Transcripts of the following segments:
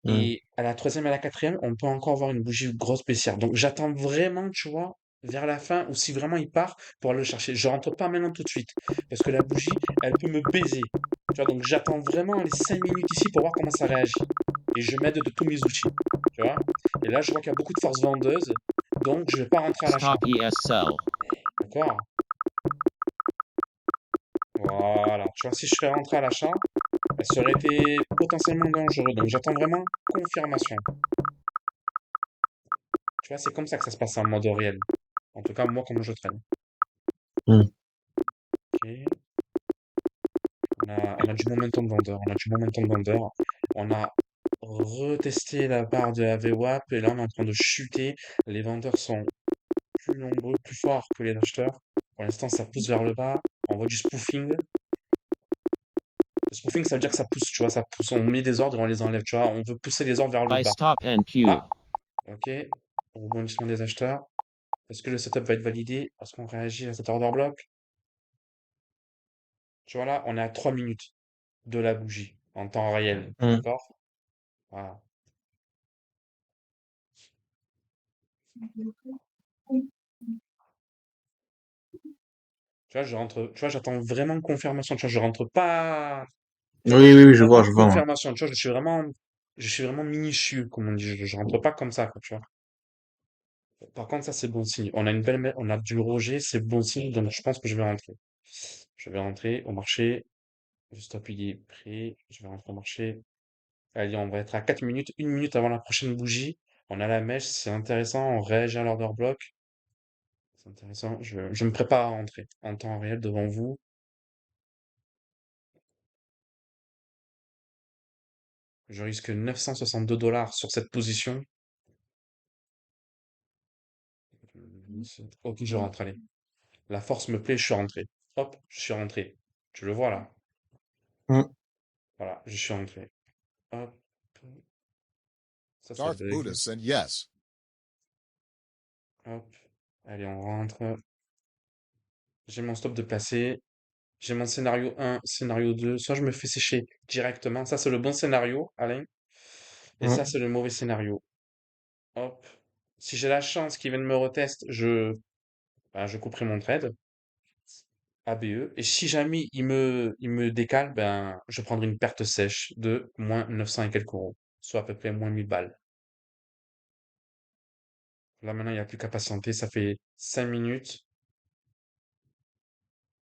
Hmm. Et à la troisième et à la quatrième, on peut encore avoir une bougie grosse baissière. Donc j'attends vraiment, tu vois, vers la fin, ou si vraiment il part, pour aller le chercher. Je rentre pas maintenant tout de suite, parce que la bougie, elle peut me baiser. Tu vois, donc j'attends vraiment les 5 minutes ici pour voir comment ça réagit. Et je m'aide de tous mes outils. Tu vois? Et là, je vois qu'il y a beaucoup de forces vendeuses, donc je vais pas rentrer à l'achat. Stop ESL. D'accord? Voilà. Tu vois, si je serais rentré à l'achat, elle serait été potentiellement dangereux. Donc j'attends vraiment confirmation. Tu vois, c'est comme ça que ça se passe en mode réel. En tout cas, moi, comment je traîne. Hmm. Ok. On a du momentum vendeur. On a du momentum vendeur. On a retesté la barre de la VWAP et là, on est en train de chuter. Les vendeurs sont plus nombreux, plus forts que les acheteurs. Pour l'instant, ça pousse vers le bas. On voit du spoofing. Le spoofing, ça veut dire que ça pousse, tu vois, ça pousse. On met des ordres et on les enlève, tu vois. On veut pousser les ordres vers le Buy bas. stop NQ. Ah, ok. Rebondissement des acheteurs. Est-ce que le setup va être validé? Est-ce qu'on réagit à cet order block? Tu vois là, on est à 3 minutes de la bougie en temps réel. Hmm. D'accord? Voilà. Tu vois, tu vois, j'attends vraiment confirmation. Tu vois, je rentre pas. Tu vois, moi, Oui, je oui, veux oui, je vois, vraiment je vois. Ouais. confirmation. Tu vois, je suis vraiment minutieux, comme on dit. Je rentre pas comme ça, quoi, tu vois. Par contre, ça, c'est bon signe. On a du rejet, c'est bon signe. Donc, je pense que je vais rentrer. Je vais rentrer au marché. Le stop, il est prêt. Je vais rentrer au marché. Allez, on va être à 4 minutes, 1 minute avant la prochaine bougie. On a la mèche, c'est intéressant. On réagit à l'order block. C'est intéressant. Je me prépare à rentrer en temps réel devant vous. Je risque 962 $ sur cette position. Ok, je rentre, allez. La force me plaît, je suis rentré. Hop, je suis rentré. Tu le vois là? Hmm. Voilà, je suis rentré. Hop, ça Darth Buddha bug. said yes. Hop, allez, on rentre. J'ai mon stop de placé. J'ai mon scénario 1, scénario 2. Soit je me fais sécher directement. Ça, c'est le bon scénario, Alain. Et ça, Hmm. c'est le mauvais scénario. Hop. Si j'ai la chance qu'ils viennent me retest, je couperai mon trade. ABE. Et si jamais il me décale, ben, je prendrai une perte sèche de moins 900 et quelques euros, soit à peu près moins 1000 balles. Là, maintenant, il n'y a plus qu'à patienter. Ça fait 5 minutes.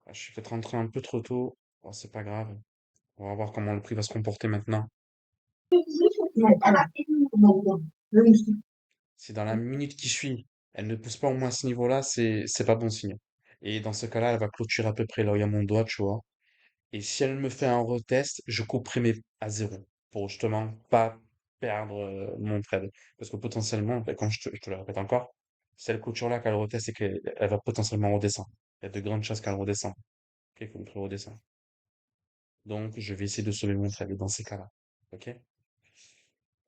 Ah, je suis peut-être rentré un peu trop tôt. Bon, c'est pas grave. On va voir comment le prix va se comporter maintenant. Si dans la minute qui suit, elle ne pousse pas au moins à ce niveau-là, c'est pas bon signe. Et dans ce cas-là, elle va clôturer à peu près là où il y a mon doigt, tu vois. Et si elle me fait un retest, je couperai mes à zéro pour justement pas perdre mon trade. Parce que potentiellement, ben, comme je te le répète encore, si elle clôture là qu'elle reteste, c'est qu'elle elle va potentiellement redescendre. Il y a de grandes chances qu'elle redescende. Ok, que le prix redescende. Donc, je vais essayer de sauver mon trade dans ces cas-là. Ok?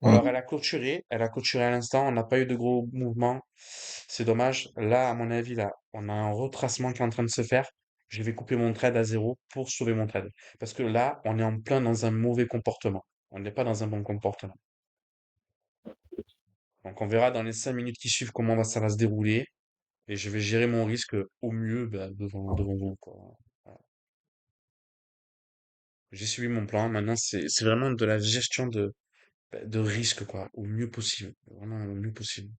Alors, Hmm. elle a clôturé à l'instant, on n'a pas eu de gros mouvements. C'est dommage. Là, à mon avis, là, on a un retracement qui est en train de se faire. Je vais couper mon trade à zéro pour sauver mon trade. Parce que là, on est en plein dans un mauvais comportement. On n'est pas dans un bon comportement. Donc, on verra dans les 5 minutes qui suivent ça va se dérouler. Et je vais gérer mon risque au mieux bah, devant vous, quoi. Voilà. J'ai suivi mon plan. Maintenant, c'est vraiment de la gestion de risque, quoi, au mieux possible. Vraiment au mieux possible.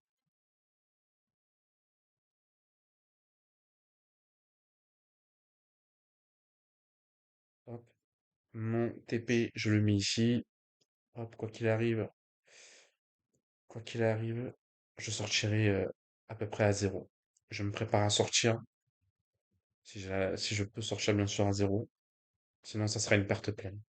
Hop. Mon TP, je le mets ici. Hop, quoi qu'il arrive, je sortirai à peu près à zéro. Je me prépare à sortir, si je peux sortir bien sûr à zéro. Sinon, ça sera une perte pleine.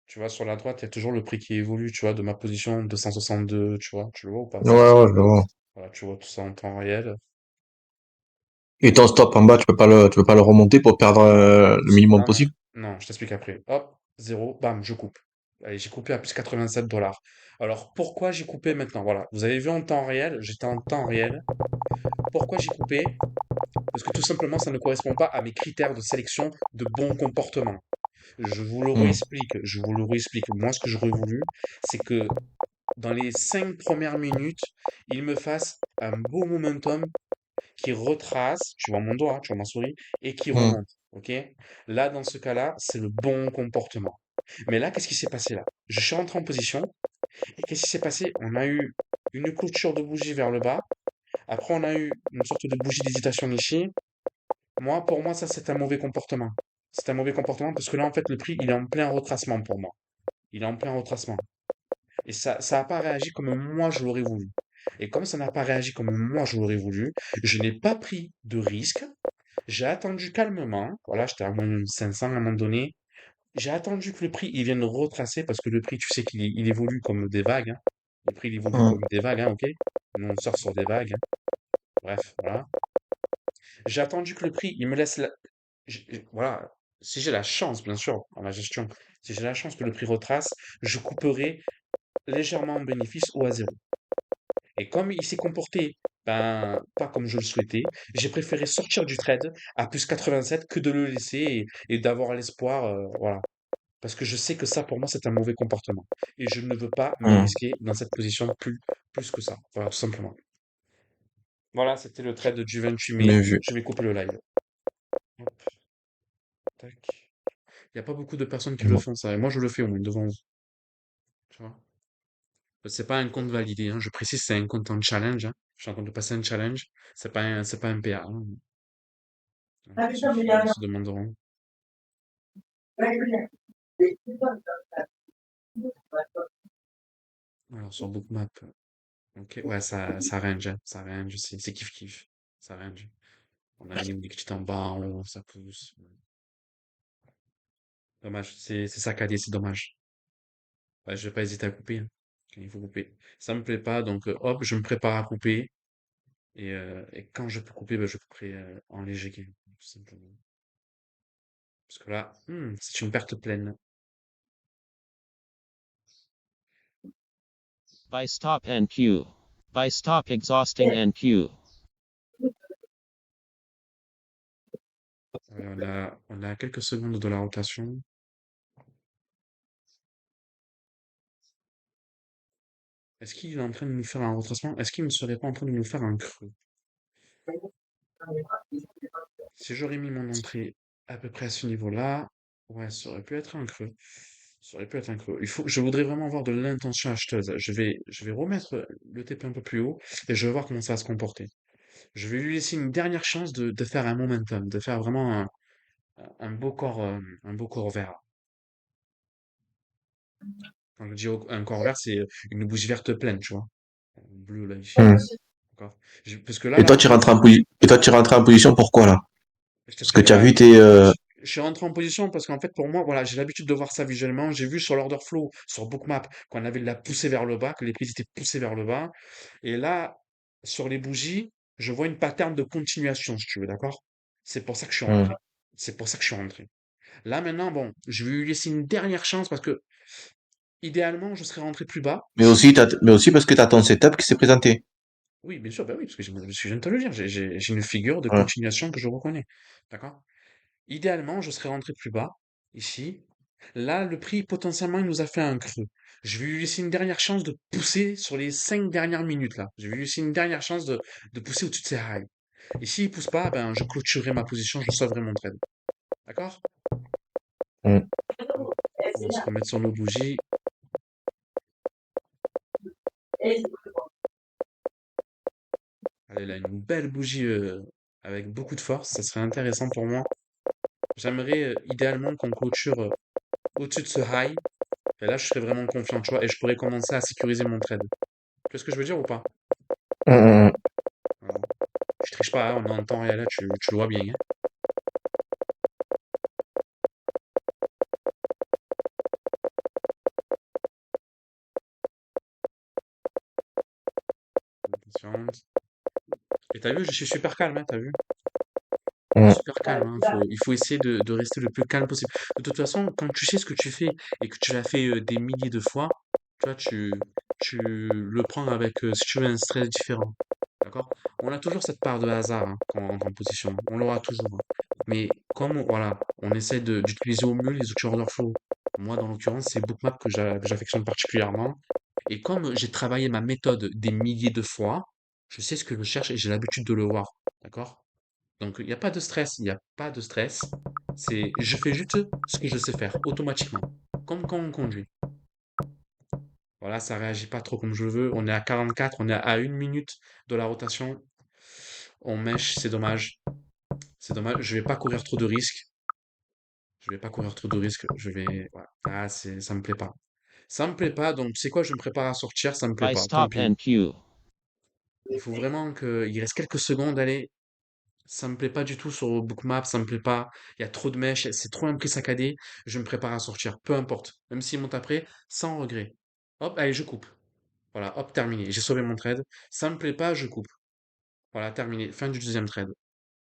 Tu vois, sur la droite, il y a toujours le prix qui évolue, tu vois, de ma position 262, tu vois, tu le vois ou pas Ouais, ça? ouais, je le vois. Voilà, tu vois tout ça en temps réel. Et ton stop en bas, tu peux pas le remonter pour perdre le minimum Non, non, possible. non, je t'explique après. Hop, zéro, bam, je coupe. Allez, j'ai coupé à plus 87 $. Alors, pourquoi j'ai coupé maintenant? Voilà, vous avez vu en temps réel, j'étais en temps réel. Pourquoi j'ai coupé? Parce que tout simplement, ça ne correspond pas à mes critères de sélection de bon comportement. Je vous le réexplique. Moi, ce que j'aurais voulu, c'est que dans les 5 premières minutes, il me fasse un beau momentum qui retrace, tu vois mon doigt, tu vois ma souris, et qui Hmm. remonte. Ok? Là, dans ce cas-là, c'est le bon comportement. Mais là, qu'est-ce qui s'est passé là? Je suis rentré en position, et qu'est-ce qui s'est passé? On a eu une clôture de bougie vers le bas. Après, on a eu une sorte de bougie d'hésitation ici. Moi, pour moi, ça, c'est un mauvais comportement. C'est un mauvais comportement parce que là, en fait, le prix, il est en plein retracement pour moi. Il est en plein retracement. Et ça n'a pas réagi comme moi, je l'aurais voulu. Et comme ça n'a pas réagi comme moi, je l'aurais voulu, je n'ai pas pris de risque. J'ai attendu calmement. Voilà, j'étais à moins 500 à un moment donné. J'ai attendu que le prix il vienne retracer parce que le prix, tu sais qu'il évolue comme des vagues, hein. Le prix il évolue Hmm. comme des vagues, hein, ok? Nous, on sort sur des vagues, hein. Bref, voilà. J'ai attendu que le prix il me laisse voilà. Si j'ai la chance, bien sûr, dans la gestion, si j'ai la chance que le prix retrace, je couperai légèrement en bénéfice ou à zéro. Et comme il s'est comporté, ben, pas comme je le souhaitais, j'ai préféré sortir du trade à plus 87 que de le laisser et d'avoir l'espoir, voilà. Parce que je sais que ça, pour moi, c'est un mauvais comportement. Et je ne veux pas me Hmm. risquer dans cette position plus que ça. Voilà, tout simplement. Voilà, c'était le trade du 28 mai. Bien vu. Je vais couper le live. Hop, tac. Il n'y a pas beaucoup de personnes qui le Bon. font, ça. Et moi, je le fais au moins devant vous. Tu vois? C'est pas un compte validé, hein. Je précise, c'est un compte en challenge, hein. Je suis en train de passer un challenge. C'est pas un PA, hein. Pour ceux qui se demanderont. Alors, sur Bookmap. Ok, ouais, ça range, hein. Ça range, c'est kiff-kiff. Ça range. On a une petite en bas, en haut, ça pousse. Dommage, c'est saccadé, c'est dommage. Ouais, je vais pas hésiter à couper, hein, quand il faut couper. Ça me plaît pas, donc hop, je me prépare à couper. Et quand je peux couper, ben, je couperai en léger gain, tout simplement. Parce que là, c'est une perte pleine. By stop NQ. By stop exhausting NQ. Ouais, on a à quelques secondes de la rotation. Est-ce qu'il est en train de nous faire un retracement? Est-ce qu'il ne serait pas en train de nous faire un creux? Si j'aurais mis mon entrée à peu près à ce niveau-là, ouais, ça aurait pu être un creux. Ça aurait pu être un creux. Je voudrais vraiment avoir de l'intention acheteuse. Je vais remettre le TP un peu plus haut et je vais voir comment ça va se comporter. Je vais lui laisser une dernière chance de faire un momentum, de faire vraiment un beau corps vert. Quand je dis un corps vert, c'est une bougie verte pleine, tu vois. Bleu là, ici. Hmm. D'accord? Parce que là, Et toi, tu rentres en position pourquoi là? je Parce que t'explique. tu as Bah, vu tes. je suis rentré en position parce qu'en fait, pour moi, voilà, j'ai l'habitude de voir ça visuellement. J'ai vu sur l'order flow, sur Bookmap, qu'on avait de la poussée vers le bas, que les prix étaient poussés vers le bas. Et là, sur les bougies, je vois une pattern de continuation, si tu veux, d'accord? C'est pour ça que je suis Hmm. rentré. C'est pour ça que je suis rentré. Là, maintenant, bon, je vais lui laisser une dernière chance parce que, idéalement, je serais rentré plus bas, ici. Mais aussi parce que tu as ton setup qui s'est présenté. Oui, bien sûr, bah oui, parce que je viens de te le dire, j'ai une figure de Ouais. continuation que je reconnais. D'accord? Idéalement, je serais rentré plus bas, ici. Là, le prix, potentiellement, il nous a fait un creux. Je vais lui laisser une dernière chance de pousser sur les 5 dernières minutes, là. Je vais lui laisser une dernière chance de pousser au-dessus de ses highs. Et s'il pousse pas, ben, je clôturerai ma position, je sauverai mon trade. D'accord? Hmm. Hop. On va se remettre sur nos bougies. Allez, là, une belle bougie avec beaucoup de force. Ça serait intéressant pour moi. J'aimerais idéalement qu'on clôture au-dessus de ce high. Et là, je serais vraiment confiant, tu vois, et je pourrais commencer à sécuriser mon trade. Tu vois ce que je veux dire ou pas? Hmm, hmm, hmm. Voilà. Je triche pas, hein, on est en temps réel, là, tu le vois bien, hein. Attention. Et t'as vu, je suis super calme, hein, t'as vu? Je Hmm. suis super calme, hein. Il faut essayer de rester le plus calme possible. De toute façon, quand tu sais ce que tu fais et que tu l'as fait des milliers de fois, tu vois, tu le prends avec, si tu veux, un stress différent. D'accord? On a toujours cette part de hasard hein, quand on rentre en position. On l'aura toujours, hein. Mais comme, voilà, on essaie d'utiliser au mieux les outils order flow. Moi, dans l'occurrence, c'est Bookmap que j'affectionne particulièrement. Et comme j'ai travaillé ma méthode des milliers de fois, je sais ce que je cherche et j'ai l'habitude de le voir. D'accord? Donc, il n'y a pas de stress, il n'y a pas de stress. Je fais juste ce que je sais faire, automatiquement. Comme quand on conduit. Voilà, ça réagit pas trop comme je veux. On est à 44, on est à 1 minute de la rotation. On mèche, c'est dommage. C'est dommage. Je vais pas courir trop de risques. Je vais pas courir trop de risques. Voilà. Ah, ça me plaît pas. Ça me plaît pas, donc tu sais quoi, je me prépare à sortir, ça me plaît By pas. Tant stop pis. and queue. Il faut vraiment qu'il reste quelques secondes, allez. Ça me plaît pas du tout sur Bookmap, ça me plaît pas. Il y a trop de mèches, c'est trop un prix saccadé. Je me prépare à sortir, peu importe. Même s'ils montent après, sans regret. Hop, allez, je coupe. Voilà, hop, terminé. J'ai sauvé mon trade. Ça me plaît pas, je coupe. Voilà, terminé. Fin du deuxième trade.